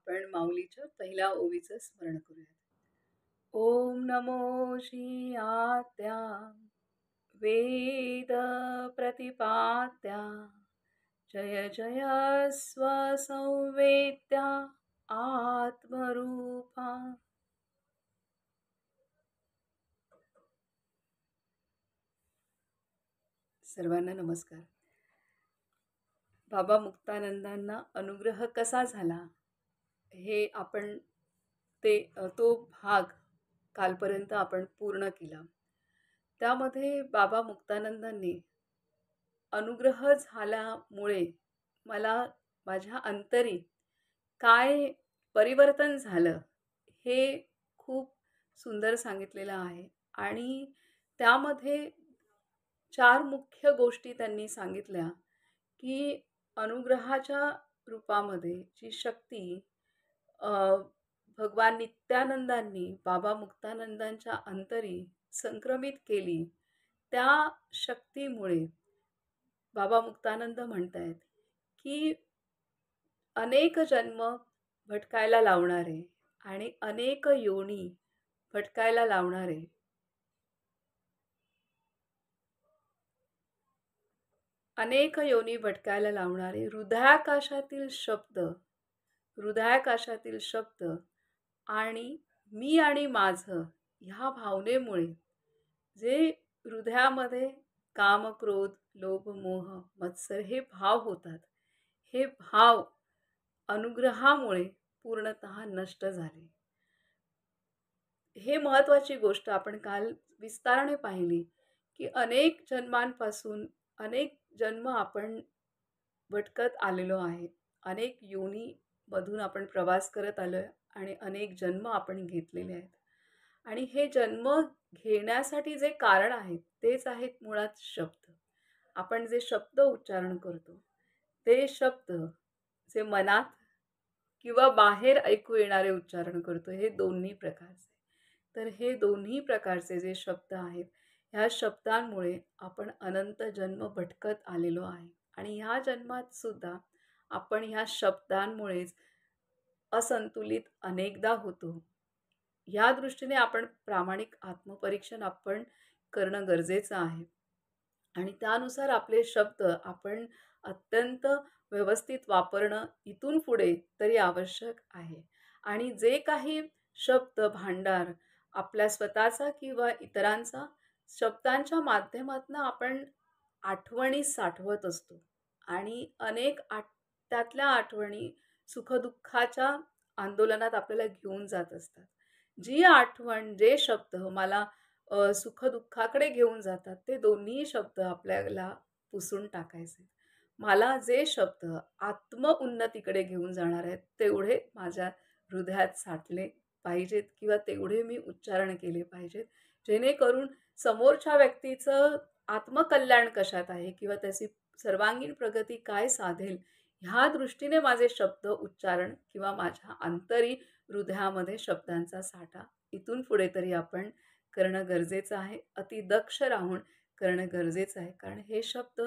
आपण माऊलीच्या पहिल्या ओवीचं स्मरण करूया. ओम नमो श्री आत्या वेद प्रतिपात्या जय जय स्वसंवेद्या आत्मरूपा. सर्वांना नमस्कार. बाबा मुक्तानंदांना अनुग्रह कसा झाला हे आपण तो भाग कालपर्यंत आपण पूर्ण केला. त्यामध्ये बाबा मुक्तानंदांनी अनुग्रह झाल्यामुळे मला माझ्या अंतरी काय परिवर्तन झालं हे खूप सुंदर सांगितलेलं आहे. आणि त्यामध्ये 4 मुख्य गोष्टी त्यांनी सांगितल्या, की अनुग्रहाच्या रूपामध्ये जी शक्ती अ, भगवान नित्यानंदांनी बाबा मुक्तानंदांच्या अंतरी संक्रमित केली, त्या शक्तीमुळे बाबा मुक्तानंद म्हणतायत, की अनेक जन्म भटकायला लावणारे आणि अनेक योनी भटकायला लावणारे अनेक योनी भटकायला लावणारे हृदयाकाशातील शब्द आणि मी आणि माझं ह्या भावनेमुळे जे हृदयामध्ये काम, क्रोध, लोभ, मोह, मत्सर हे भाव होतात, हे भाव अनुग्रहामुळे पूर्णतः नष्ट झाले. हे महत्त्वाची गोष्ट आपण काल विस्ताराने पाहिली, की अनेक जन्मांपासून अनेक जन्म आपण भटकत आलेलो आहे. अनेक योनीमधून आपण प्रवास करत आलोय आणि अनेक जन्म आपण घेतलेले आहेत. आणि हे जन्म घेण्यासाठी जे कारण आहे तेच आहेत मुळात शब्द. आपण जे शब्द उच्चारण करतो ते शब्द जे मनात किंवा बाहेर ऐकू येणारे उच्चारण करतो, हे दोन्ही प्रकारचे. तर हे दोन्ही प्रकारचे जे शब्द आहेत, ह्या शब्दांमुळे आपण अनंत जन्म भटकत आलेलो आहे. आणि ह्या जन्मात सुद्धा आपण ह्या शब्दांमुळेच असंतुलित अनेकदा होतो. ह्या दृष्टीने आपण प्रामाणिक आत्मपरीक्षण आपण करणं गरजेचं आहे. आणि त्यानुसार आपले शब्द आपण अत्यंत व्यवस्थित वापरणं इथून पुढे तरी आवश्यक आहे. आणि जे काही शब्द भांडार आपल्या स्वतःचा किंवा इतरांचा शब्दांच्या माध्यमातून आपण आठवणी साठवत असतो आणि अनेक त्यातल्या आठवणी सुखदुःखाच्या आंदोलनात आपल्याला घेऊन जात असतात. जी आठवण, जे शब्द मला सुखदुःखाकडे घेऊन जातात, ते दोन्ही शब्द आपल्याला पुसून टाकायचे. मला जे शब्द आत्मउन्नतीकडे घेऊन जाणार आहेत, तेवढे माझ्या हृदयात साठले पाहिजेत किंवा तेवढे मी उच्चारण केले पाहिजेत, जेणेकरून समोरच्या व्यक्तीचं आत्मकल्याण कशात आहे किंवा त्याची सर्वांगीण प्रगती काय साधेल, ह्या दृष्टीने माझे शब्द उच्चारण किंवा माझ्या अंतरी हृदयामध्ये शब्दांचा साठा इथून पुढे तरी आपण करणं गरजेचं आहे. अति दक्ष राहून करणं गरजेचं आहे. कारण हे शब्द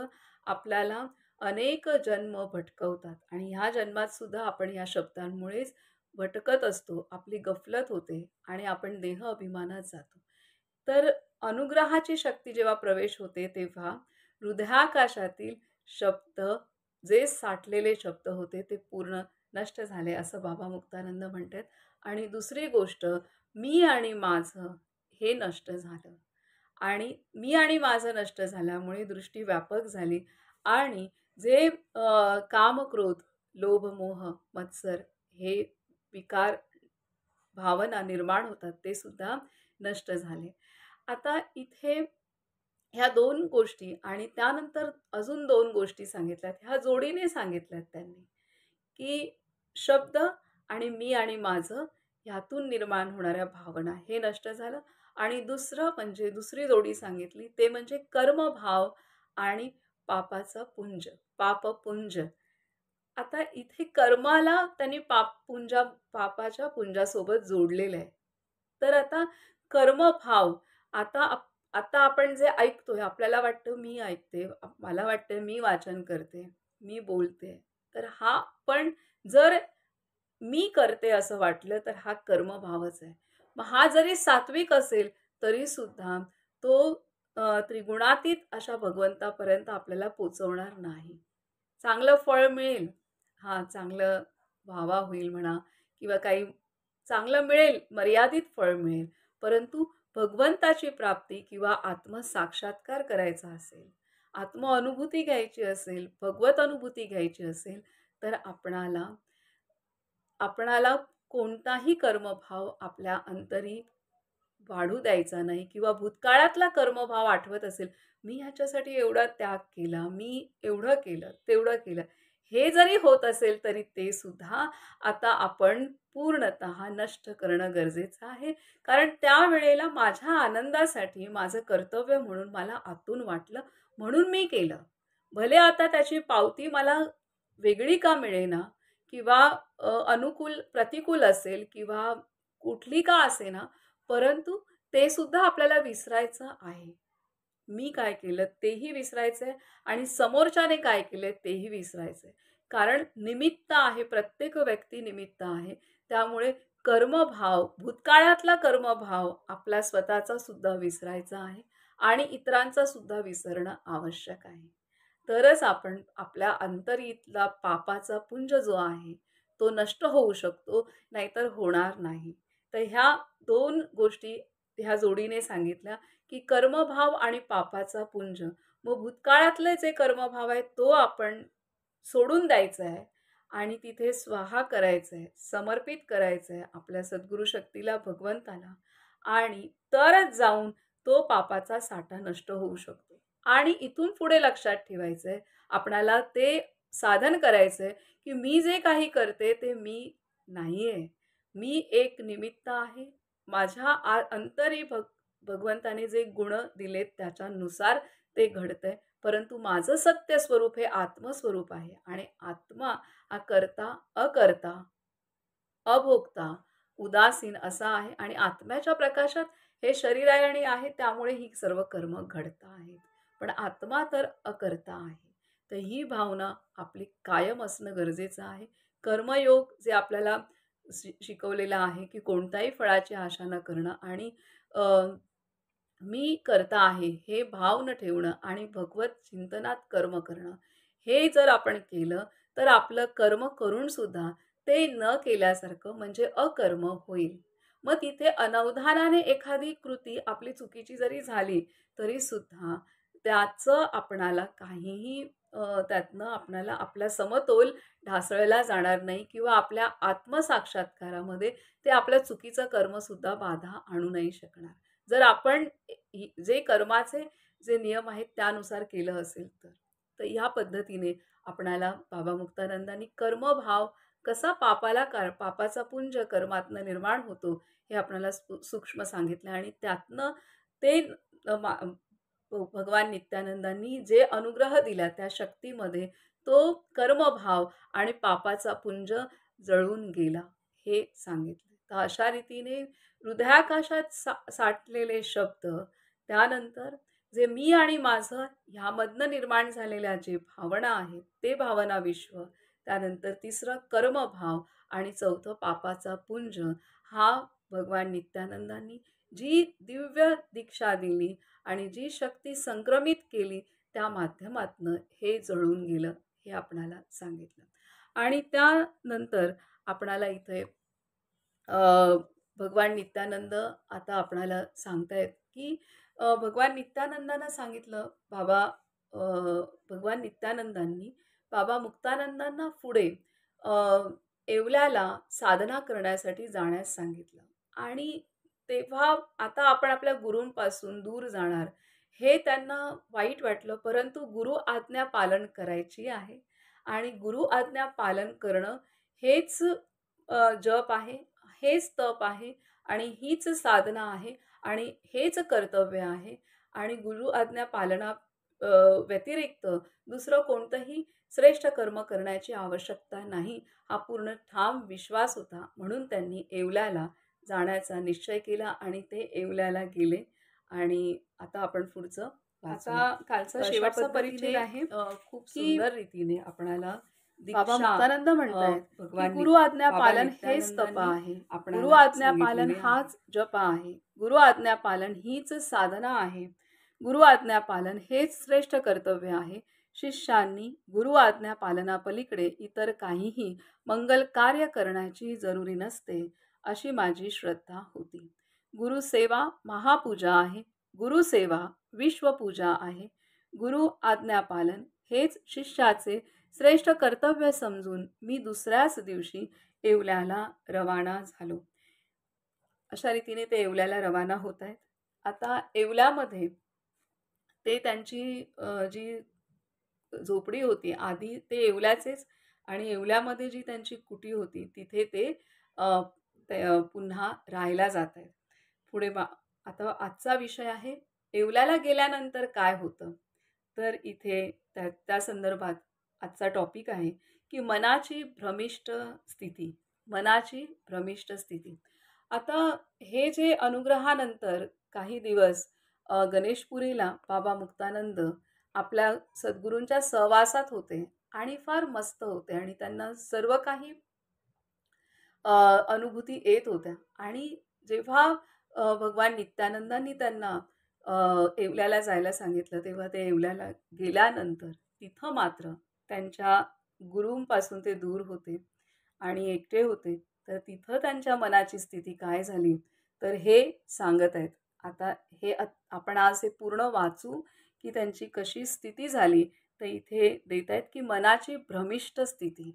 आपल्याला अनेक जन्म भटकवतात आणि ह्या जन्मात सुद्धा आपण ह्या शब्दांमुळेच भटकत असतो. आपली गफलत होते आणि आपण देह अभिमानात जातो. तर अनुग्रहाची शक्ती जेव्हा प्रवेश होते, तेव्हा हृदयाकाशातील शब्द, जे साठलेले शब्द होते, ते पूर्ण नष्ट झाले असं बाबा मुक्तानंद म्हणतात. आणि दुसरी गोष्ट, मी आणि माझं हे नष्ट झालं. आणि मी आणि माझं नष्ट झाल्यामुळे दृष्टी व्यापक झाली आणि जे काम, क्रोध, लोभ, मोह, मत्सर हे विकार, भावना निर्माण होतात, ते सुद्धा नष्ट झाले. आता इथे ह्या 2 गोष्टी आणि त्यानंतर अजून 2 गोष्टी सांगितल्यात. ह्या जोडीने सांगितल्यात त्यांनी, की शब्द आणि मी आणि माझं ह्यातून निर्माण होणाऱ्या भावना हे नष्ट झालं. आणि दुसरं म्हणजे दुसरी जोडी सांगितली ते म्हणजे कर्मभाव आणि पापपुंज. आता इथे कर्माला त्यांनी पापाच्या पुंजासोबत जोडलेलं आहे. तर आता कर्मभाव, आता आपण जे ऐकतोय, आपल्याला वाटतं मी ऐकते, मला वाटतं मी वाचन करते, मी बोलते. तर हा पण जर मी करते असं वाटलं तर हा कर्मभावच आहे. मग हा जरी सात्विक असेल तरी सुद्धा तो त्रिगुणातीत अशा भगवंतापर्यंत आपल्याला पोहोचवणार नाही. चांगलं फळ मिळेल, हां, चांगलं वाहवा होईल म्हणा किंवा काही चांगलं मिळेल, मर्यादित फळ मिळेल. परंतु भगवंताची प्राप्ती किंवा आत्मसाक्षात्कार करायचा असेल, आत्मअनुभूती घ्यायची असेल, भगवत अनुभूती घ्यायची असेल, तर आपणाला आपणाला कोणताही कर्मभाव आपल्या अंतरी वाढू द्यायचा नाही किंवा भूतकाळातला कर्मभाव आठवत असेल, मी ह्याच्यासाठी एवढा त्याग केला, मी एवढं केलं, तेवढं केलं. हे जरी होत असेल तरी ते सुद्धा आता आपण पूर्णतः नष्ट करणं गरजेचं आहे. कारण त्यावेळेला माझ्या आनंदासाठी माझं कर्तव्य म्हणून मला आतून वाटलं म्हणून मी केलं. भले आता त्याची पावती मला वेगळी का मिळेना किंवा अनुकूल प्रतिकूल असेल किंवा कुठली का असेना, परंतु ते सुद्धा आपल्याला विसरायचं आहे. मी काय केलं तेही विसरायचंय आणि समोरच्याने काय केलंय तेही विसरायचंय. कारण निमित्त आहे, प्रत्येक व्यक्ती निमित्त आहे. त्यामुळे कर्मभाव, भूतकाळातला कर्मभाव आपला स्वतःचा सुद्धा विसरायचा आहे आणि इतरांचा सुद्धा विसरणं आवश्यक आहे. तरच आपण आपल्या अंतरीतला पापाचा पुंज जो आहे, तो नष्ट होऊ शकतो, नाहीतर होणार नाही. तर ह्या 2 गोष्टी ह्या जोडीने सांगितल्या, की कर्मभाव आणि पापाचा पुंज. मग भूतकाळातले जे कर्मभाव आहेत, तो आपण सोडून द्यायचा आहे आणि तिथे स्वाहा करायचं आहे, समर्पित करायचं आहे आपल्या सद्गुरू शक्तीला, भगवंताला आणि तरच जाऊन तो पापाचा साठा नष्ट होऊ शकतो. आणि इथून पुढे लक्षात ठेवायचं आहे, आपणाला ते साधन करायचं आहे, की मी जे काही करते ते मी नाहीये. मी एक निमित्त आहे. माझ्या अंतरी भगवंताने जे गुण दिलेत त्याच्यानुसार ते घडतंय. परंतु माझं सत्य स्वरूप हे आत्मस्वरूप आहे आणि आत्मा हा कर्ता, अकर्ता, अभोक्ता, उदासीन असा आहे आणि आत्म्याच्या प्रकाशात हे शरीर आहे आणि आहे त्यामुळे ही सर्व कर्म घडत आहेत. पण आत्मा तर अकर्ता आहे. तर ही भावना आपली कायम असणं गरजेचं आहे. कर्मयोग जे आपल्याला शिकवलेलं आहे, की कोणत्याही फळाची आशा न करणं आणि अ, मी करता आहे हे भाव न ठेवणं आणि भगवत चिंतनात कर्म करणं. हे जर आपण केलं, तर आपलं कर्म करून सुद्धा ते न केल्यासारखं म्हणजे अकर्म होईल. मग तिथे अनवधानाने एखादी कृती आपली चुकीची जरी झाली, तरी सुद्धा त्याचं आपणाला काहीही त्यातनं आपणाला आपला समतोल ढासळला जाणार नाही किंवा आपल्या आत्मसाक्षात्कारामध्ये ते आपल्या चुकीचं कर्मसुद्धा बाधा आणू नाही शकणार. जर आपण जे कर्माचे जे नियम आहेत त्यानुसार केलं असेल तर. तर ह्या पद्धतीने आपणाला बाबा मुक्तानंदांनी कर्मभाव कसा पापाचा पुंज कर्मातनं निर्माण होतो, हे आपल्याला सूक्ष्म सांगितलं आणि त्यातनं ते भगवान नित्यानंदांनी जे अनुग्रह दिला त्या शक्तीमध्ये तो कर्मभाव आणि पापाचा पुंज जळून गेला, हे सांगितलं. तर अशा रीतीने हृदयाकाशात साठलेले शब्द, त्यानंतर जे मी आणि माझं ह्यामधनं निर्माण झालेल्या जे भावना आहेत, ते भावना विश्व, त्यानंतर तिसरं कर्मभाव आणि चौथं पापाचा पुंज, हा भगवान नित्यानंदांनी जी दिव्य दीक्षा दिली आणि जी शक्ती संक्रमित केली, त्या माध्यमातनं हे जळून गेलं, हे आपणाला सांगितलं. आणि त्यानंतर आपणाला इथे भगवान नित्यानंद आता आपणाला सांगतायत, की भगवान नित्यानंदांना सांगितलं अ, भगवान नित्यानंदांनी बाबा मुक्तानंदांना पुढे अ, येवल्याला साधना करण्यासाठी जाण्यास सांगितलं आणि तेव्हा आता आपण आपल्या गुरूंपासून दूर जाणार हे त्यांना वाईट वाटलं, परंतु गुरु आज्ञा पालन करायची आहे आणि गुरु आज्ञा पालन करणं हेच जप आहे, हेच तप आहे आणि हीच साधना आहे आणि हेच कर्तव्य आहे आणि गुरु आज्ञा पालना अ, व्यतिरिक्त दुसरं कोणतंही श्रेष्ठ कर्म करण्याची आवश्यकता नाही, हा पूर्ण ठाम विश्वास होता. म्हणून त्यांनी येवल्याला जाण्याचा निश्चय केला आणि ते येवल्याला गेले आणि आता आपण पुढचं वाचूया. आता कालचा शेवटचा परिच्छेद आहे खूप सुंदर रीतीने आपणाला बाबा दीक्षा मुक्तानंद म्हणतायत की भगवान गुरु आज्ञा बाबा पालन हेच तप नित्यानंदांनी आहे. गुरु आपणाला आज्ञा पालन सांगितलेले आहे. हाच जप आहे. गुरु आज्ञा पालन हीच साधना आहे. गुरु आज्ञा पालन हेच श्रेष्ठ कर्तव्य आहे. शिष्यांनी गुरु आज्ञा पालनापलीकडे इतर काहीही मंगल कार्य करण्याची जरुरी नसते, अशी माझी श्रद्धा होती. गुरुसेवा महापूजा आहे. गुरुसेवा विश्वपूजा आहे. गुरु आज्ञा पालन हेच शिष्याचे श्रेष्ठ कर्तव्य समजून मी दुसऱ्याच दिवशी येवल्याला रवाना झालो. अशा रीतीने ते येवल्याला रवाना होत आहेत. आता येवल्यामध्ये ते त्यांची जी झोपडी होती, आधी ते येवल्याचेच आणि येवल्यामध्ये जी त्यांची कुटी होती तिथे ते अ, पुन्हा राहायला जात आहेत. पुढे आता आजचा विषय आहे येवल्याला गेल्यानंतर काय होतं. तर इथे त्या संदर्भात आजचा टॉपिक आहे की मनाची भ्रमिष्ट स्थिती. मनाची भ्रमिष्ट स्थिती. आता हे जे अनुग्रहानंतर काही दिवस गणेशपुरीला बाबा मुक्तानंद आपल्या सद्गुरूंच्या सहवासात होते आणि फार मस्त होते आणि त्यांना सर्व काही अनुभूती येत होत्या आणि जेव्हा भगवान नित्यानंदांनी त्यांना येवल्याला जायला सांगितलं तेव्हा ते येवल्याला गेल्यानंतर तिथं मात्र त्यांच्या गुरूंपासून ते दूर होते आणि एकटे होते. तर तिथं त्यांच्या मनाची स्थिती काय झाली तर हे सांगत आहेत. आता हे आपण आज हे पूर्ण वाचू की त्यांची कशी स्थिती झाली. तर इथे देत आहेत की मनाची भ्रमिष्ट स्थिती.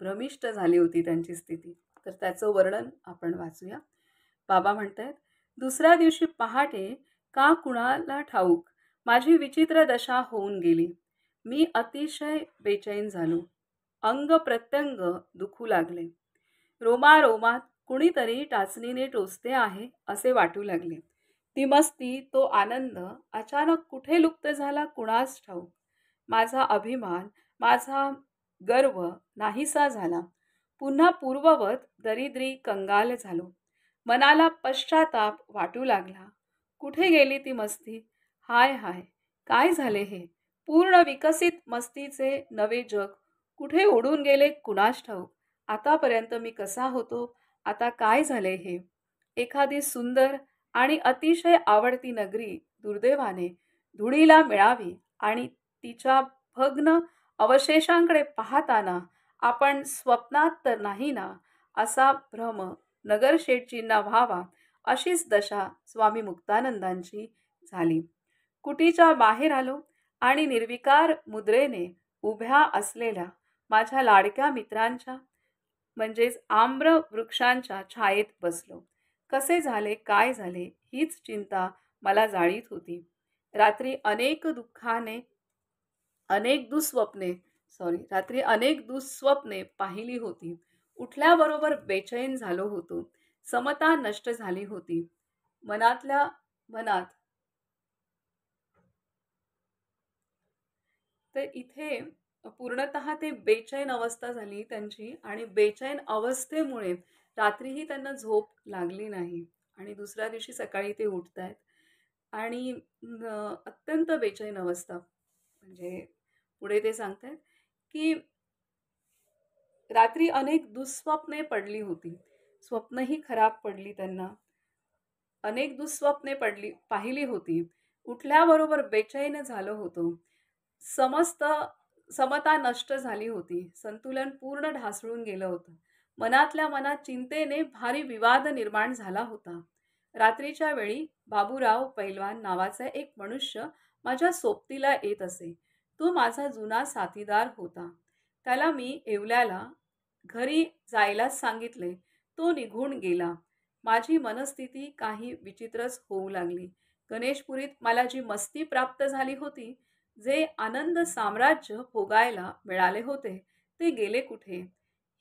भ्रमिष्ट झाली होती त्यांची स्थिती. तर त्याचं वर्णन आपण वाचूया. बाबा म्हणतायत, दुसऱ्या दिवशी पहाटे का कुणाला ठाऊक माझी विचित्र दशा होऊन गेली. मी अतिशय बेचैन झालो. अंग प्रत्यंग दुखू लागले. रोमारोमात कुणीतरी टाचणीने टोचते आहे असे वाटू लागले. ती मस्ती, तो आनंद अचानक कुठे लुप्त झाला कुणास ठाऊक. माझा अभिमान, माझा गर्व नाहीसा झाला. पुन्हा पूर्ववत दरिद्री कंगाल झालो. मनाला पश्चाताप वाटू लागला. कुठे गेली ती मस्ती? हाय हाय, काय झाले हे? पूर्ण विकसित मस्तीचे नवे जग कुठे उडून गेले कुणास ठाऊक. आतापर्यंत मी कसा होतो, आता काय झाले हे? एखादी सुंदर आणि अतिशय आवडती नगरी दुर्दैवाने धुळीला मिळावी आणि तिच्या भग्न अवशेषांकडे पाहताना आपण स्वप्नात तर नाही ना, असा भ्रम नगरशेठजींना व्हावा, अशीच दशा स्वामी मुक्तानंदांची झाली. कुटीच्या बाहेर आलो आणि निर्विकार मुद्रेने उभ्या असलेल्या माझ्या लाडक्या मित्रांच्या म्हणजेच आम्र वृक्षांच्या छायेत बसलो. कसे झाले, काय झाले, हीच चिंता मला जाळीत होती. रात्री अनेक दुःखाने रात्री अनेक दुःस्वप्ने पाहिली होती. उठल्याबरोबर बेचैन झालो होतो. समता नष्ट झाली होती. मनातल्या मनात तर इथे पूर्णतः ते बेचैन अवस्था झाली त्यांची आणि बेचैन अवस्थेमुळे रात्रीही त्यांना झोप लागली नाही आणि दुसऱ्या दिवशी सकाळी ते उठतायत आणि अत्यंत बेचैन अवस्था म्हणजे पुढे ते सांगतायत की रात्री अनेक दुःस्वप्ने पडली होती. स्वप्नही खराब पडली त्यांना. अनेक दुःस्वप्ने पाहिली होती. उठल्याबरोबर बेचैन झालो होतो. समस्त समता नष्ट झाली होती. संतुलन पूर्ण ढासळून गेलं होतं. मनातल्या मनात चिंतेने भारी विवाद निर्माण झाला होता. रात्रीच्या वेळी बाबूराव पैलवान नावाचा एक मनुष्य माझ्या सोबतीला येत असे. तो माझा जुना साथीदार होता. त्याला मी येवल्याला घरी जायला सांगितले. तो निघून गेला. माझी मनस्थिती काही विचित्रच होऊ लागली. गणेशपुरीत मला जी मस्ती प्राप्त झाली होती, जे आनंद साम्राज्य भोगायला मिळाले होते, ते गेले कुठे?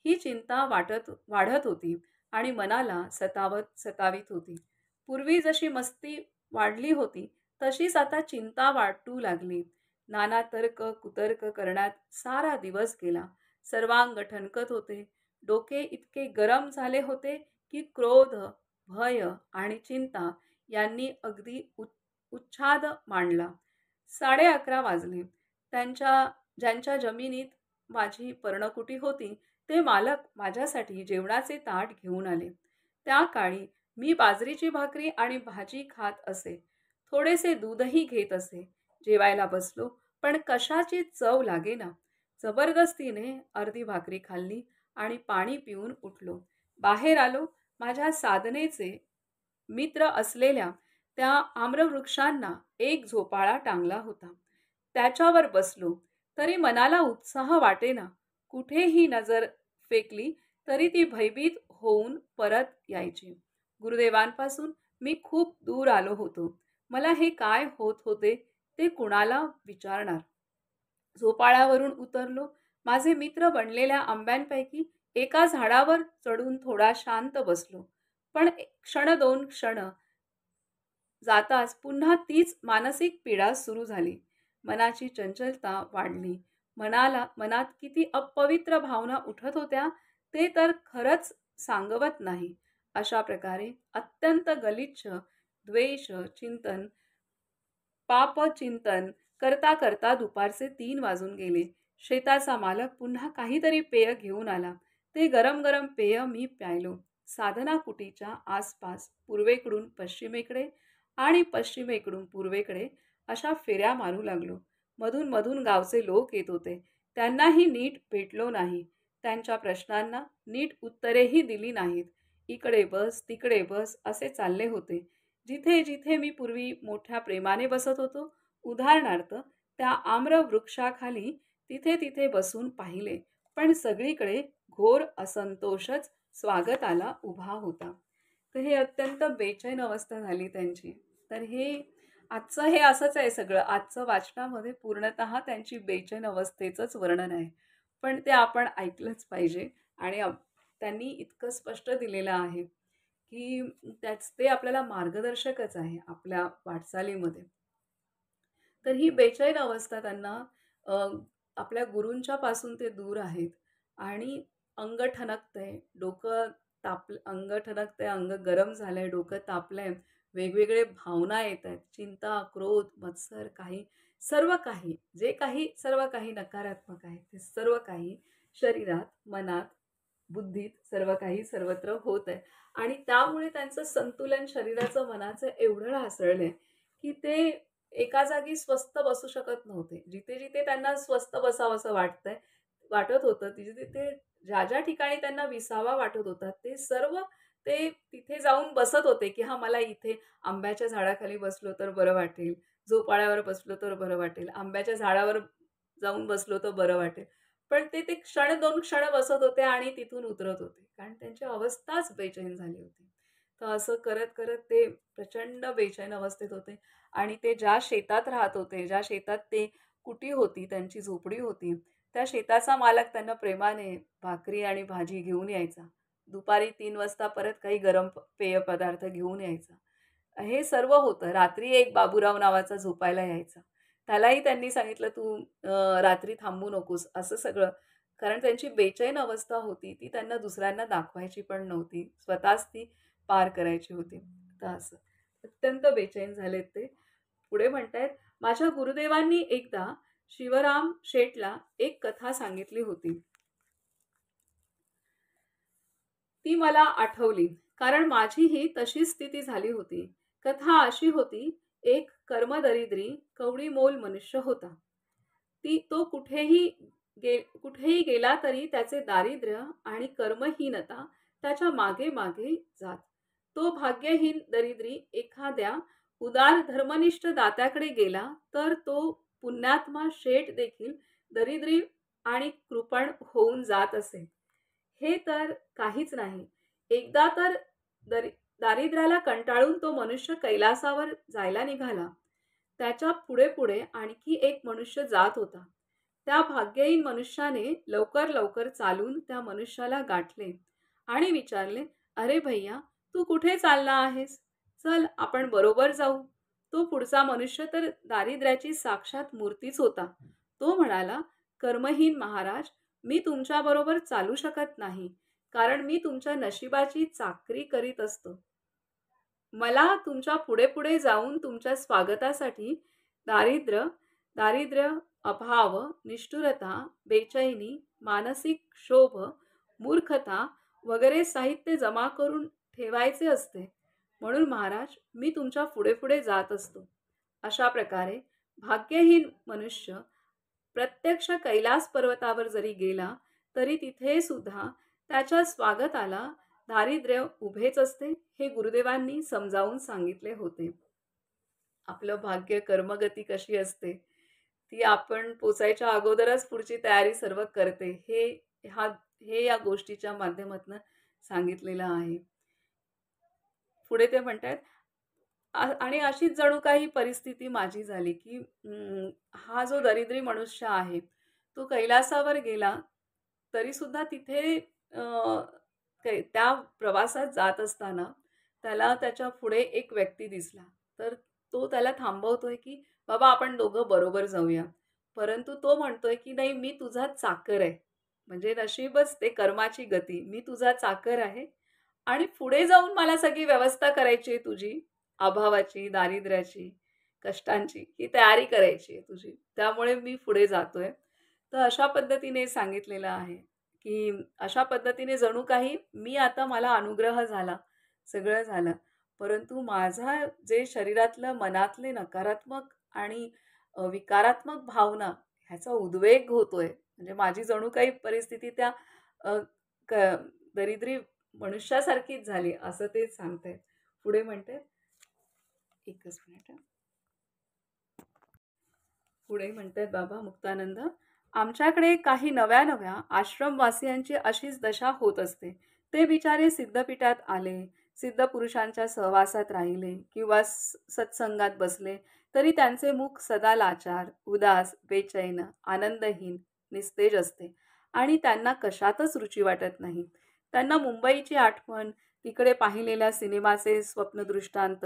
ही चिंता वाढत होती आणि मनाला सतावीत होती. पूर्वी जशी मस्ती वाढली होती, तशीच आता चिंता वाटू लागली. नाना तर्क कुतर्क करण्यात सारा दिवस गेला. सर्वांग ठणकत होते. डोके इतके गरम झाले होते की क्रोध, भय आणि चिंता यांनी अगदी उच्छाद मांडला. 11:30 वाजले. ज्यांच्या जमिनीत माझी पर्णकुटी होती, ते मालक माझ्यासाठी जेवणाचे ताट घेऊन आले. त्या काळी मी बाजरीची भाकरी आणि भाजी खात असे. थोडेसे दूधही घेत असे. जेवायला बसलो, पण कशाची चव लागेना. जबरदस्तीने अर्धी भाकरी खाल्ली आणि पाणी पिऊन उठलो. बाहेर आलो. माझ्या साधनेचे मित्र असलेल्या त्या आम्रवृक्षांना एक झोपाळा टांगला होता. त्याच्यावर बसलो, तरी मनाला उत्साह वाटेना. कुठेही नजर फेकली तरी ती भयभीत होऊन परत यायची. गुरुदेवांपासून मी खूप दूर आलो होतो. मला हे काय होत होते ते कुणाला विचारणार? झोपाळ्यावरून उतरलो. माझे मित्र बनलेल्या आंब्यांपैकी एका झाडावर चढून थोडा शांत बसलो. पण क्षण दोन क्षण जाताच पुन्हा तीच मानसिक पीडा सुरू झाली. मनाची चंचलता वाढली. मनात किती अपवित्र भावना उठत होत्या ते तर खरंच सांगवत नाही. अशा प्रकारे अत्यंत गलिच्छ द्वेष चिंतन पापचिंतन करता करता दुपारचे 3 वाजून गेले. शेताचा मालक पुन्हा काहीतरी पेय घेऊन आला. ते गरम गरम पेय मी प्यायलो. साधना कुटीच्या आसपास पूर्वेकडून पश्चिमेकडे आणि पश्चिमेकडून पूर्वेकडे अशा फेऱ्या मारू लागलो. मधून मधून गावचे लोक येत होते. त्यांनाही नीट भेटलो नाही. त्यांच्या प्रश्नांना नीट उत्तरेही दिली नाहीत. इकडे बस, तिकडे बस असे चालले होते. जिथे जिथे मी पूर्वी मोठ्या प्रेमाने बसत होतो, उदाहरणार्थ त्या आम्र वृक्षाखाली, तिथे तिथे बसून पाहिले, पण सगळीकडे घोर असंतोषच स्वागताला उभा होता. तर हे अत्यंत बेचैन अवस्था झाली त्यांची. तर आजचं हे असंच आहे सगळं. आजचं वाचनामध्ये पूर्णतः त्यांची बेचैन अवस्थेचंच वर्णन आहे. पण ते आपण ऐकलंच पाहिजे आणि त्यांनी इतकं स्पष्ट दिलेलं आहे, की ते आपल्याला मार्गदर्शकच आहे आपल्या वाटचालीमध्ये. तर ही बेचैन अवस्था त्यांना अ, आपल्या गुरूंच्या पासून ते दूर आहेत आणि अंग ठणकतंय, अंग ठणकतंय, अंग गरम झालंय, डोकं तापलंय, वेगवेगळे भावना येत आहेत. चिंता, क्रोध, मत्सर सर्व काही, सर्व काही नकारात्मक आहे. ते सर्व काही शरीरात, मनात, बुद्धीत सर्व काही सर्वत्र होत आहे आणि त्यामुळे त्यांचं संतुलन शरीराचं, मनाचं एवढं ढासळलंय, की ते एका जागी स्वस्थ बसू शकत नव्हते. जिथे-जिथे त्यांना स्वस्थ बसावसं वाटत होतं, तिथे-तिथे ज्या ठिकाणी त्यांना विसावा वाटत होता, ते तिथे जाऊन बसत होते, की हां, मला इथे आंब्याच्या झाडाखाली बसलो तर बरं वाटेल, झोपाळ्यावर बसलो तर बरं वाटेल, आंब्याच्या झाडावर जाऊन बसलो तर बरं वाटेल. पण ते क्षण 2 क्षण बसत होते आणि तिथून उतरत होते. कारण त्यांची अवस्थाच बेचैन झाली होती. तर असं करत-करत ते प्रचंड बेचैन अवस्थेत होते आणि ते ज्या शेतात राहत होते, ज्या शेतात ते कुटी होती, त्यांची झोपडी होती, त्या शेताचा मालक त्यांना प्रेमाने भाकरी आणि भाजी घेऊन यायचा. दुपारी 3 वाजता परत काही गरम पेय पदार्थ घेऊन यायचा. हे सर्व होतं. रात्री एक बाबूराव नावाचा झोपायला यायचा. त्यालाही त्यांनी सांगितलं, "तू रात्री थांबू नकोस." असं सगळं. कारण त्यांची बेचैन अवस्था होती, ती त्यांना दुसऱ्यांना दाखवायची पण नव्हती. स्वतःच ती पार करायची होती. तर असं. अत्यंत बेचैन झालेत ते. पुढे म्हणतायत, "माझ्या गुरुदेवांनी एकदा शिवराम शेठला एक कथा सांगितली होती. ती मला आठवली, कारण माझीही तशीच स्थिती झाली होती. कथा अशी होती, एक कर्मदरिद्री, कवडीमोल मनुष्य होता. तो कुठेही गेला तरी त्याचे दारिद्र्य आणि कर्महीनता त्याच्या मागे मागे जात. तो भाग्यहीन दरिद्री एखाद्या उदार धर्मनिष्ठ दात्याकडे गेला तर तो पुण्यात्मा शेठ देखील दरिद्री आणि कृपण होऊन जात असे. हे तर काहीच नाही. एकदा तर दरि दारिद्र्याला कंटाळून तो मनुष्य कैलासावर जायला निघाला. त्याच्या पुढे-पुढे आणखी एक मनुष्य जात होता. त्या भाग्यहीन मनुष्याने लवकर लवकर चालून त्या मनुष्याला गाठले आणि विचारले, "अरे भैय्या, तू कुठे चालला आहेस? चल, आपण बरोबर जाऊ." तो पुढचा मनुष्य तर दारिद्र्याची साक्षात मूर्तीच होता. तो म्हणाला, "कर्महीन महाराज, मी तुमच्याबरोबर चालू शकत नाही, कारण मी तुमच्या नशिबाची चाकरी करीत असतो. मला तुमच्या पुढे-पुढे जाऊन तुमच्या स्वागतासाठी दारिद्र्य दारिद्र्य अभाव, निष्ठुरता, बेचैनी, मानसिक क्षोभ, मूर्खता वगैरे साहित्य जमा करून ठेवायचे असते. म्हणून महाराज, मी तुमच्या पुढे पुढे जात असतो. अशा प्रकारे भाग्यहीन मनुष्य प्रत्यक्ष कैलास पर्वतावर जरी गेला तरी तिथे सुद्धा त्याच्या स्वागताला दारिद्र्य उभेच असते, हे गुरुदेवांनी समजावून सांगितले होते. आपलं भाग्य, कर्मगती कशी असते, ती आपण पोचायच्या अगोदरच पुढची तयारी सर्व करते. हा हे या गोष्टीच्या माध्यमातून सांगितलेलं आहे. पुढे ते म्हणतात, आणि अशीच जणू काही परिस्थिती माझी झाली, की हा जो दरिद्री मनुष्य आहे, तो कैलासावर गेला, तरी सुद्धा तिथे त्या प्रवासात जात असताना त्याला त्याच्या पुढे एक व्यक्ती दिसला. तर तो त्याला थांबवतोय, की "बाबा, आपण दोघं बरोबर जाऊया." परंतु तो म्हणतोय, की "नाही, मी तुझा चाकर आहे." म्हणजे नशीबच ते, कर्माची गती. "मी तुझा चाकर आहे आणि पुढे जाऊन मला सगळी व्यवस्था करायची आहे तुझी. अभावाची, दारिद्र्याची, कष्टांची ही तयारी करायची आहे तुझी. त्यामुळे मी पुढे जातोय." तर अशा पद्धतीने सांगितलेलं आहे, की अशा पद्धतीने जणू काही आता मला अनुग्रह झाला, सगळं झालं. परंतु माझा जे शरीरातलं, मनातले नकारात्मक आणि विकारात्मक भावना ह्याचा उद्वेग होतोय. म्हणजे माझी जणू काही परिस्थिती त्या अ, क दरिद्री मनुष्यासारखीच झाली, असं ते सांगतायत. पुढे म्हणते, एकच मिनिट हां. पुढे म्हणतात बाबा मुक्तानंद, आमच्याकडे काही नव्या-नव्या आश्रमवासियांची अशीच दशा होत असते. ते बिचारे सिद्धपीठात आले, सिद्धपुरुषांच्या सहवासात राहिले किंवा सत्संगात बसले, तरी त्यांचे मुख सदा लाचार, उदास, बेचैन, आनंदहीन, निस्तेज असते आणि त्यांना कशातच रुची वाटत नाही. त्यांना मुंबईची आठवण, तिकडे पाहिलेल्या सिनेमाचे स्वप्नदृष्टांत,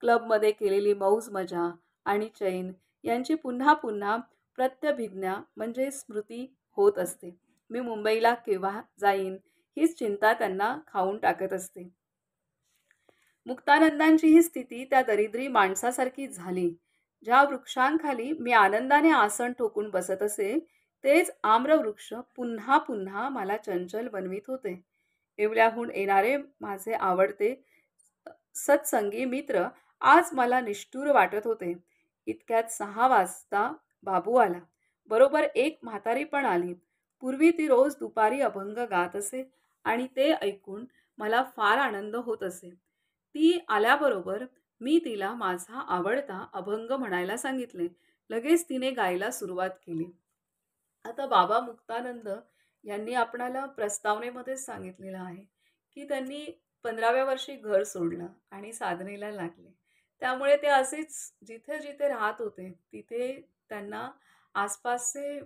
क्लबमध्ये केलेली मौज-मजा आणि चैन यांची पुन्हा पुन्हा प्रत्यभिज्ञा म्हणजे स्मृती होत असते. मी मुंबईला केव्हा जाईन हीच चिंता त्यांना खाऊन टाकत असते. मुक्तानंदांची ही स्थिती त्या दरिद्री माणसासारखी झाली. ज्या वृक्षांखाली मी आनंदाने आसन ठोकून बसत असे, तेच आम्रवृक्ष पुन्हा पुन्हा मला चंचल बनवीत होते. येवल्याहून येणारे माझे आवडते सत्संगी मित्र आज मला निष्ठुर वाटत होते. इतक्यात 6 वाजता बाबू आला. बरोबर एक म्हातारी पण आली. पूर्वी ती रोज दुपारी अभंग गात असे आणि ते ऐकून मला फार आनंद होत असे. ती आल्याबरोबर मी तिला माझा आवडता अभंग म्हणायला सांगितले. लगेच तिने गायला सुरुवात केली. आता बाबा मुक्तानंद यांनी आपणाला प्रस्तावनेमध्येच सांगितलेलं आहे, की त्यांनी 15व्या वर्षी घर सोडलं आणि साधनेला लागले. त्यामुळे ते असेच जिथे-जिथे राहत होते, तिथे त्यांना आसपासचे,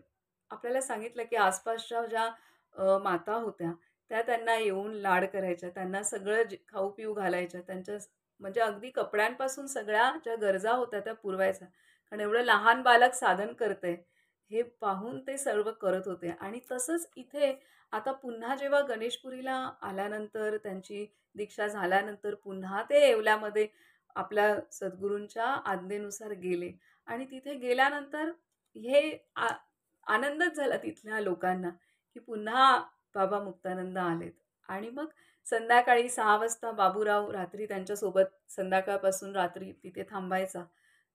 आपल्याला सांगितलं, की आसपासच्या ज्या माता होत्या, त्या त्यांना येऊन लाड करायच्या. त्यांना सगळं खाऊ-पिऊ घालायच्या. म्हणजे अगदी कपड्यांपासून सगळ्या ज्या गरजा होत्या त्या पुरवायच्या. कारण एवढं लहान बालक साधन करतंय, हे पाहून ते सर्व करत होते. आणि तसंच इथे आता पुन्हा जेव्हा गणेशपुरीला आल्यानंतर, त्यांची दीक्षा झाल्यानंतर पुन्हा ते येवल्यामध्ये आपल्या सद्गुरूंच्या आज्ञेनुसार गेले आणि तिथे गेल्यानंतर हे आनंदच झाला तिथल्या लोकांना, की पुन्हा बाबा मुक्तानंद आलेत. आणि मग संध्याकाळी 6 वाजता बाबूराव रात्री त्यांच्यासोबत संध्याकाळपासून रात्री तिथे थांबायचा.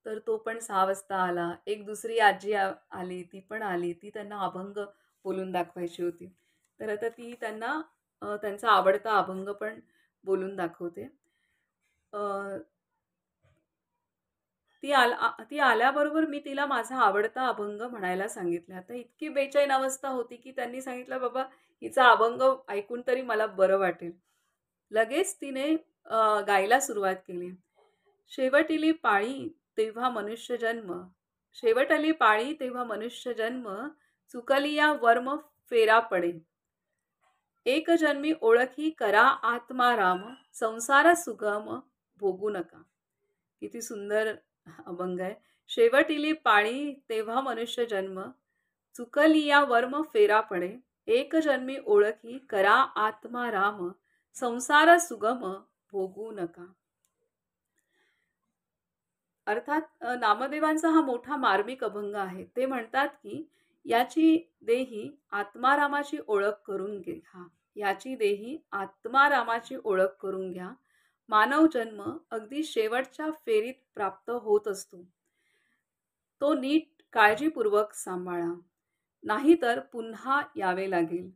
तर तो पण 6 वाजता आला. एक दुसरी आजी आली, ती पण आली. ती त्यांना अभंग बोलून दाखवायची होती. तर आता ती त्यांना त्यांचा आवडता अभंग पण बोलून दाखवते. अ, ती आल्याबरोबर मी तिला माझा आवडता अभंग म्हणायला सांगितला. आता इतकी बेचैन अवस्था होती, की त्यांनी सांगितलं, "बाबा, हिचा अभंग ऐकून तरी मला बरं वाटेल." लगेच तिने गायला सुरुवात केली. शेवटिली पाळी तेव्हा मनुष्य जन्म, शेवटली पाळी तेव्हा मनुष्य जन्म, चुकली या वर्म फेरा पडे. एक जन्मी ओळखी करा आत्मा राम, संसार सुगम भोगू नका. किती सुंदर अभंग आहे. शेवटिली पाळी तेव्हा मनुष्य जन्म, चुकली या वर्म फेरा पडे. एक जन्मी ओळखी करा आत्मा राम, संसार सुगम भोगू नका. अर्थात नामदेवांचा हा मोठा मार्मिक अभंग आहे. ते म्हणतात की याची देही आत्मारामाची ओळख करून घ्या. याची देही आत्मारामाची ओळख करून घ्या. मानव जन्म अगदी शेवटच्या फेरीत प्राप्त होत असतो. तो नीट काळजीपूर्वक सांभाळा. नाहीतर पुन्हा यावे लागेल.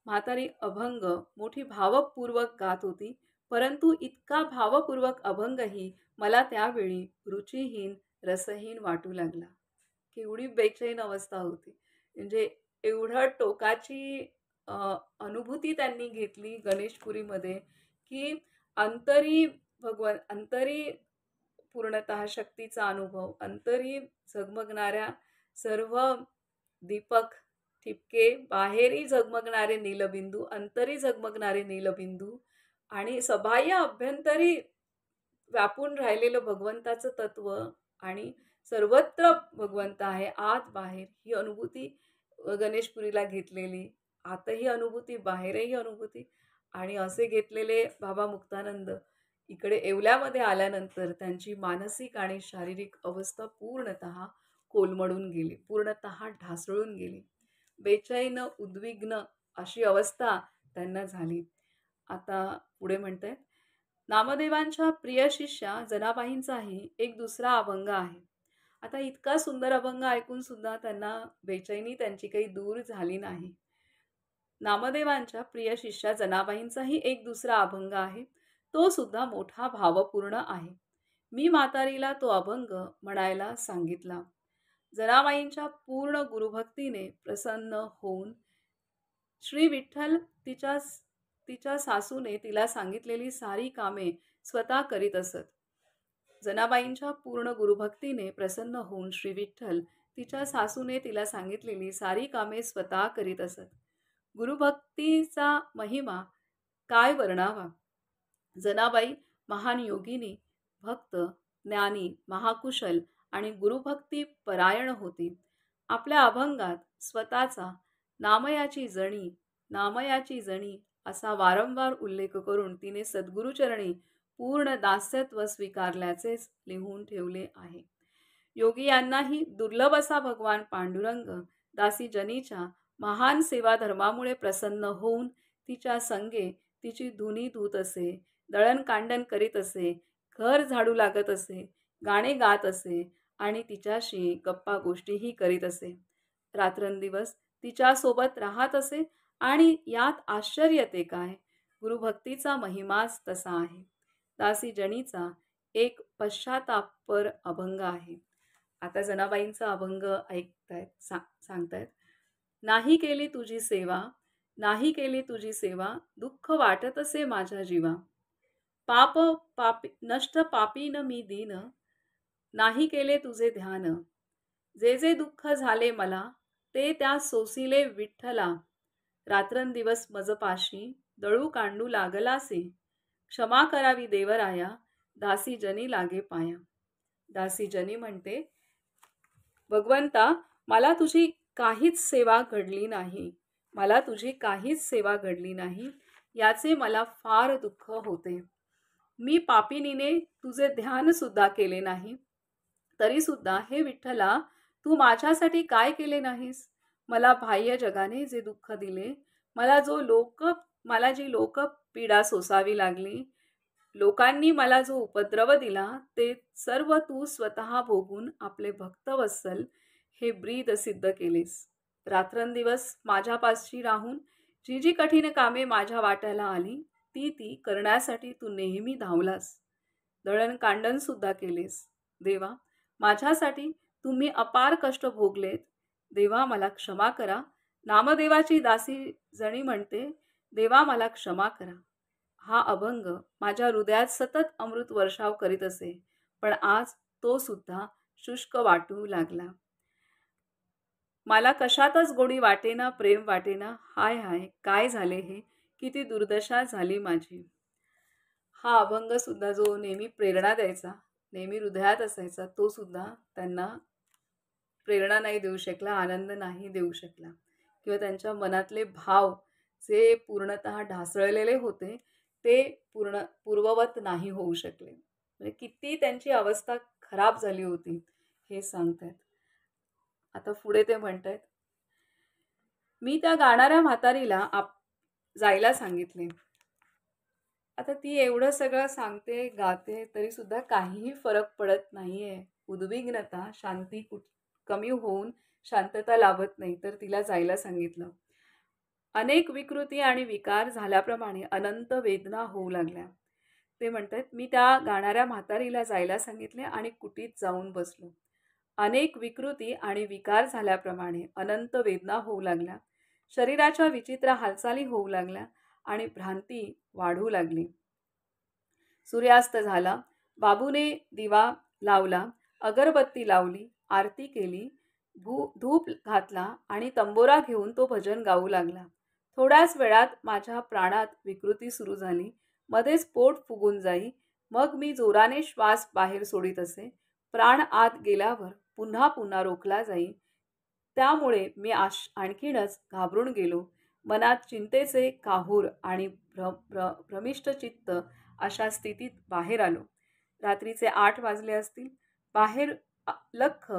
म्हातारी अभंग मोठी भावपूर्वक गात होती, परंतु इतका भावपूर्वक अभंगही मला त्यावेळी रुचिहीन, रसहीन वाटू लागला. केवढी बेचैन अवस्था होती. म्हणजे एवढं टोकाची अनुभूती त्यांनी घेतली गणेशपुरीमध्ये, की अंतरी अंतरी पूर्णतः शक्तीचा अनुभव, अंतरी झगमगणाऱ्या सर्व दीपक ठिपके, बाहेरही झगमगणारे नीलबिंदू, अंतरी झगमगणारे नीलबिंदू आणि सबाह्य अभ्यंतरी व्यापून राहिलेलं भगवंताचं तत्व आणि सर्वत्र भगवंत आहे, आत बाहेर ही अनुभूती गणेशपुरीला घेतलेली, आतही अनुभूती, बाहेरही अनुभूती आणि असे घेतलेले बाबा मुक्तानंद इकडे येवल्यामध्ये आल्यानंतर त्यांची मानसिक आणि शारीरिक अवस्था पूर्णतः कोलमडून गेली, पूर्णतः ढासळून गेली. बेचैन, उद्विग्न अशी अवस्था त्यांना झाली. आता पुढे म्हणतायत, नामदेवांच्या प्रिय शिष्या जनाबाईंचाही एक दुसरा अभंग आहे. आता इतका सुंदर अभंग ऐकून सुद्धा त्यांना बेचैनी त्यांची काही दूर झाली नाही. नामदेवांच्या प्रिय शिष्या जनाबाईंचाही एक दुसरा अभंग आहे. तो सुद्धा मोठा भावपूर्ण आहे. मी म्हातारीला तो अभंग म्हणायला सांगितला. जनाबाईंच्या पूर्ण गुरुभक्तीने प्रसन्न होऊन श्री विठ्ठल तिच्या तिच्या सासूने तिला सांगितलेली सारी कामे स्वतः करीत असत. जनाबाईंच्या पूर्ण गुरुभक्तीने प्रसन्न होऊन श्री विठ्ठल तिच्या सासूने तिला सांगितलेली सारी कामे स्वतः करीत असत. गुरुभक्तीचा महिमा काय वर्णावा. जनाबाई महान योगिनी, भक्त, ज्ञानी, महाकुशल आणि गुरुभक्ती परायण होती. आपल्या अभंगात स्वतःचा नामयाची जणी, नामयाची जणी असा वारंवार उल्लेख करून तिने सद्गुरुचरणी पूर्ण दास्यत्व स्वीकारल्याचेच लिहून ठेवले आहे. योगी यांनाही दुर्लभ असा भगवान पांडुरंग दासी जनीच्या महान सेवा धर्मामुळे प्रसन्न होऊन तिच्या संगे तिची धुनी धूत असे, दळणकांडण करीत असे, घर झाडू लागत असे, गाणे गात असे आणि तिच्याशी गप्पा गोष्टीही करीत असे. रात्रंदिवस तिच्यासोबत राहत असे आणि यात आश्चर्य ते काय, गुरुभक्तीचा महिमाच तसा आहे. दासी जनीचा एक पश्चातापर अभंग आहे. आता जनाबाईंचा अभंग ऐकतायत, सांगतायत. नाही केली तुझी सेवा, नाही केली तुझी सेवा, दुःख वाटत असे माझ्या जीवा. पाप पापी नष्ट पापीन मी दीन, नाही केले तुझे ध्यान. जे जे दुःख झाले मला, ते त्या सोसिले विठ्ठला. रात्रंदिवस मजपाशी दळू कांडू लागलासे. क्षमा करावी देवराया, दासी जनी लागे पाया. दासी जनी म्हणते, भगवंता मला तुझी काहीच सेवा घडली नाही, मला तुझी काहीच सेवा घडली नाही, याचे मला फार दुःख होते. मी पापिनीने तुझे ध्यान सुद्धा केले नाही, तरी सुद्धा हे विठ्ठला तू माझ्यासाठी काय केले नाहीस. मला बाह्य जगाने जे दुःख दिले, मला जी लोक पीडा सोसावी लागली, लोकांनी मला जो उपद्रव दिला, ते सर्व तू स्वतः भोगून आपले भक्तवत्सल हे ब्रीद सिद्ध केलेस. रात्रंदिवस माझ्यापाशी राहून जी जी कठीण कामे माझ्या वाट्याला आली, ती करण्यासाठी तू नेहमी धावलास. दळणकांडण सुद्धा केलेस. देवा, माझ्यासाठी तुम्ही अपार कष्ट भोगलेत. देवा मला क्षमा करा. नामदेवाची दासी जणी म्हणते, देवा मला क्षमा करा. हा अभंग माझ्या हृदयात सतत अमृत वर्षाव करीत असे, पण आज तो सुद्धा शुष्क वाटू लागला. मला कशातच गोडी वाटेना, प्रेम वाटेना. हाय हाय, काय झाले हे, किती दुर्दशा झाली माझी. हा अभंग सुद्धा जो नेहमी प्रेरणा द्यायचा, नेहमी हृदयात असायचा, तो सुद्धा त्यांना प्रेरणा नाही देऊ शकला, आनंद नाही देऊ शकला किंवा त्यांच्या मनातले भाव जे पूर्णतः ढासळलेले होते ते पूर्ववत नाही होऊ शकले. म्हणजे किती त्यांची अवस्था खराब झाली होती हे सांगतायत. आता पुढे ते म्हणतायत, मी त्या गाणाऱ्या म्हातारीला जायला सांगितले. आता ती एवढं सगळं सांगते, गाते, तरी सुद्धा काहीही फरक पडत नाहीये. उद्विग्नता, शांती कमी होऊन शांतता लाभत नाही, तर तिला जायला सांगितलं. अनेक विकृती आणि विकार झाल्याप्रमाणे अनंत वेदना होऊ लागल्या. ते म्हणतात, मी त्या गाणाऱ्या म्हातारीला जायला सांगितले आणि कुटीत जाऊन बसलो. अनेक विकृती आणि विकार झाल्याप्रमाणे अनंत वेदना होऊ लागल्या. शरीराच्या विचित्र हालचाली होऊ लागल्या आणि भ्रांती वाढू लागली. सूर्यास्त झाला. बाबूने दिवा लावला, अगरबत्ती लावली, आरती केली, धूप घातला आणि तंबोरा घेऊन तो भजन गाऊ लागला. थोड्याच वेळात माझ्या प्राणात विकृती सुरू झाली. मध्येच पोट फुगून जाई. मग मी जोराने श्वास बाहेर सोडित असे. प्राण आत गेल्यावर पुन्हा पुन्हा रोखला जाई. त्यामुळे मी आणखीनच घाबरून गेलो. मनात चिंतेचे काहूर आणि भ्रमिष्ट चित्त अशा स्थितीत बाहेर आलो. रात्रीचे 8 वाजले असतील. बाहेर लख्ख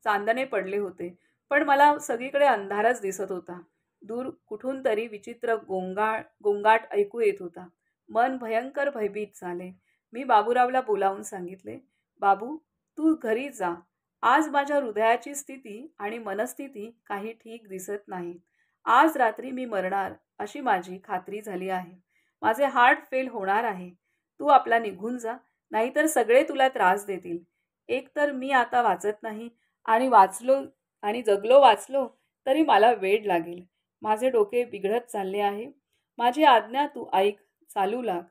चांदणे पडले होते, पण मला सगळीकडे अंधारच दिसत होता. दूर कुठून तरी विचित्र गोंगाट ऐकू येत होता. मन भयंकर भयभीत झाले. मी बाबूरावला बोलावून सांगितले, बाबू, तू घरी जा. आज माझ्या हृदयाची स्थिती आणि मनस्थिती काही ठीक दिसत नाही. आज रात्री मी मरणार अशी माझी खात्री झाली आहे. माझे हार्ट फेल होणार आहे. तू आपला निघून जा, नाहीतर सगळे तुला त्रास देतील. एकतर मी आता वाचत नाही आणि जगलो वाचलो तरी मला वेड लागेल. माझे डोके बिघडत चालले आहे. माझी आज्ञा तू ऐक, चालू लाग.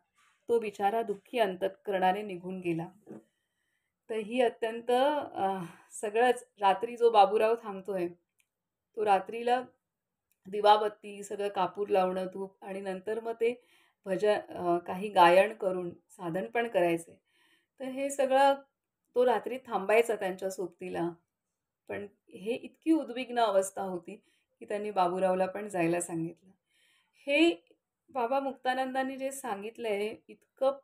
तो बिचारा दुःखी अंतःकरणाने निघून गेला. तर ही अत्यंत सगळंच रात्री जो बाबूराव थांबतोय, तो रात्रीला दिवाबत्ती, सगळं कापूर लावणं, धूप आणि नंतर मग ते काही गायन करून साधन पण करायचे. तर हे सगळं तो रात्री थांबायचा त्यांच्या सोबतीला. पण हे इतकी उद्विग्न अवस्था होती की त्यांनी बाबूरावला पण जायला सांगितलं. हे बाबा मुक्तानंदांनी जे सांगितलंय इतकं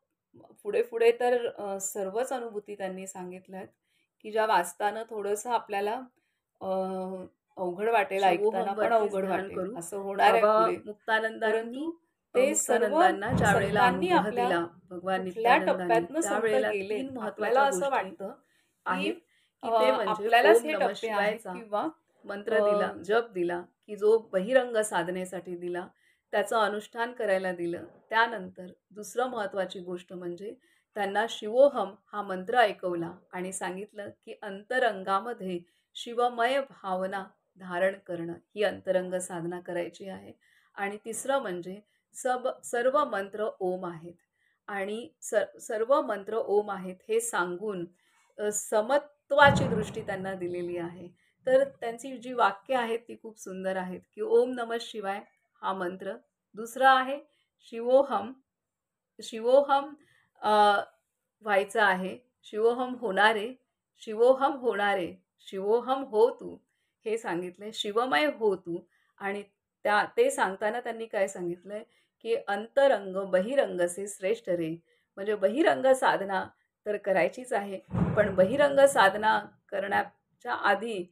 पुढे पुढे तर सर्वच अनुभूती त्यांनी सांगितल्यात की ज्या वाचताना थोडंसं आपल्याला अवघड वाटेल, ऐकताना पण अवघड वाटेल, असं होणार आहे पुढे. मुक्तानंदांनी ते सर्व संतांनी आपल्या भगवान नित्यानंदांनी त्यावेळेला 3 महत्त्वाच्या असं वाटतं आहे की ते म्हणजे आपल्यालाच हे टप्पे आहेत किंवा मंत्र दिला, जप दिला की जो बहिरंग साधनेसाठी दिला, त्याचं अनुष्ठान करायला दिलं. त्यानंतर दुसरं महत्त्वाची गोष्ट म्हणजे त्यांना शिवोहम हा मंत्र ऐकवला आणि सांगितलं की अंतरंगामध्ये शिवमय भावना धारण करणं ही अंतरंग साधना करायची आहे. आणि तिसरं म्हणजे सर्व मंत्र ओम आहेत आणि सर्व मंत्र ओम आहेत हे सांगून समत्वाची दृष्टी त्यांना दिलेली आहे. तर त्यांची जी वाक्य आहेत ती खूप सुंदर आहेत की ओम नमः शिवाय हा मंत्र. दुसरा आहे शिवोहम. शिवोहम व्हायचं आहे. शिवोहम होणारे, शिवोहम होणारे, शिवोहम हो तू हे सांगितले. शिवमय हो तू. आणि ते सांगताना त्यांनी काय सांगितलंय की अंतरंग बहिरंग से श्रेष्ठ रे. म्हणजे बहिरंग साधना तर करायचीच आहे, पण बहिरंग साधना करण्याच्या आधी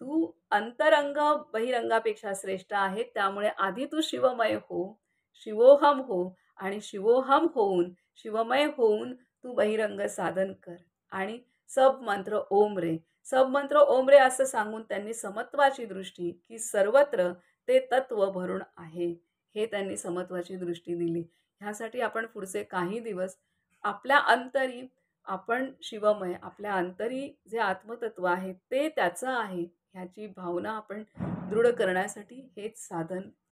तू अंतरंग बहिरंगापेक्षा श्रेष्ठ आहे. त्यामुळे आधी तू शिवमय हो, शिवोहम हो आणि शिवोहम होऊन शिवमय होऊन तू बहिरंग साधन कर. आणि सब मंत्र ओम रे. सब मंत्र ओम रे असं सांगून त्यांनी समत्वाची दृष्टी की सर्वत्र ते तत्व भरून आहे हे त्यांनी समत्वाची दृष्टी दिली. ह्यासाठी आपण पुढचे काही दिवस आपल्या अंतरी आपण शिवमय, आपल्या अंतरी जे आत्मतत्व आहे ते त्याचं आहे ह्याची भावना आपण दृढ करण्यासाठी हेच साधन